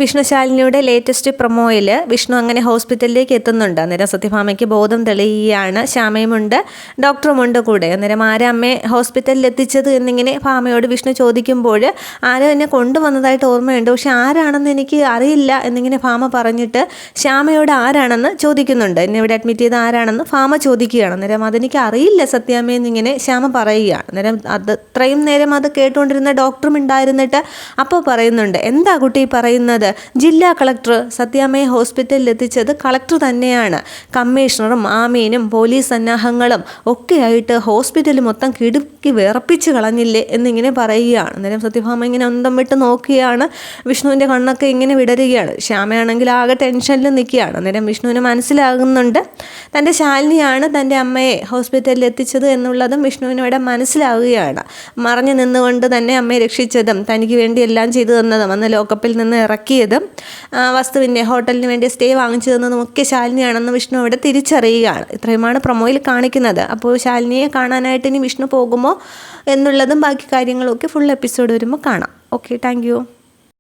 വിഷ്ണുശാലിനിയുടെ latest പ്രൊമോയിൽ Vishnu അങ്ങനെ ഹോസ്പിറ്റലിലേക്ക് എത്തുന്നുണ്ട്. അന്നേരം സത്യഭാമയ്ക്ക് ബോധം തെളിയുകയാണ്. ശ്യാമയുമുണ്ട്, ഡോക്ടറുമുണ്ട് കൂടെ. അന്നേരം ആരാ അമ്മയെ ഹോസ്പിറ്റലിൽ എത്തിച്ചത് എന്നിങ്ങനെ ഭാമയോട് വിഷ്ണു ചോദിക്കുമ്പോൾ ആരോ എന്നെ കൊണ്ടുവന്നതായിട്ട് ഓർമ്മയുണ്ട്, പക്ഷെ ആരാണെന്ന് എനിക്ക് അറിയില്ല എന്നിങ്ങനെ ഭാമ പറഞ്ഞിട്ട് ശ്യാമയോട് ആരാണെന്ന് ചോദിക്കുന്നുണ്ട്. എന്നെ ഇവിടെ അഡ്മിറ്റ് ചെയ്ത് ആരാണെന്ന് ഭാമ ചോദിക്കുകയാണ്. അന്നേരം അതെനിക്ക് അറിയില്ല സത്യാമ്മയെന്നിങ്ങനെ ശ്യാമ പറയുകയാണ്. അന്നേരം അത്രയും നേരം അത് കേട്ടുകൊണ്ടിരുന്ന ഡോക്ടറും ഉണ്ടായിരുന്നിട്ട് അപ്പോൾ പറയുന്നുണ്ട്, എന്താ കുട്ടി പറയുന്നത്? ജില്ലാ കളക്ടർ സത്യാമ്മയെ ഹോസ്പിറ്റലിൽ എത്തിച്ചത് കളക്ടർ തന്നെയാണ്. കമ്മീഷണറും ആമീനും പോലീസ് സന്നാഹങ്ങളും ഒക്കെയായിട്ട് ഹോസ്പിറ്റൽ മൊത്തം കിടുക്കി വിറപ്പിച്ച് കളഞ്ഞില്ലേ എന്നിങ്ങനെ പറയുകയാണ്. അന്നേരം സത്യഭാമ ഇങ്ങനെ ഒന്തം വിട്ട് നോക്കുകയാണ്. വിഷ്ണുവിൻ്റെ കണ്ണൊക്കെ ഇങ്ങനെ വിടരുകയാണ്. ശ്യാമയാണെങ്കിൽ ആകെ ടെൻഷനിൽ നിൽക്കുകയാണ്. അന്നേരം വിഷ്ണുവിന് മനസ്സിലാകുന്നുണ്ട് തൻ്റെ ശാലിനിയാണ് തൻ്റെ അമ്മയെ ഹോസ്പിറ്റലിൽ എത്തിച്ചത് എന്നുള്ളതും വിഷ്ണുവിനിവിടെ മനസ്സിലാവുകയാണ്. മറഞ്ഞു നിന്നുകൊണ്ട് തന്നെ അമ്മയെ രക്ഷിച്ചതും തനിക്ക് വേണ്ടി എല്ലാം ചെയ്തു തന്നതും അന്ന് ലോക്കപ്പിൽ നിന്ന് ഇറക്കിയതും വസ്തുവിൻ്റെ ഹോട്ടലിന് വേണ്ടി സ്റ്റേ വാങ്ങിച്ചു തന്നതും ഒക്കെ ശാലിനിയാണെന്ന് വിഷ്ണു ഇവിടെ തിരിച്ചറിയുകയാണ്. ഇത്രയുമാണ് പ്രൊമോയിൽ കാണിക്കുന്നത്. അപ്പോൾ ശാലിനിയെ കാണാനായിട്ട് ഇനി വിഷ്ണു പോകുമോ എന്നുള്ളതും ബാക്കി കാര്യങ്ങളൊക്കെ ഫുൾ എപ്പിസോഡ് വരുമ്പോൾ കാണാം. Okay, thank you.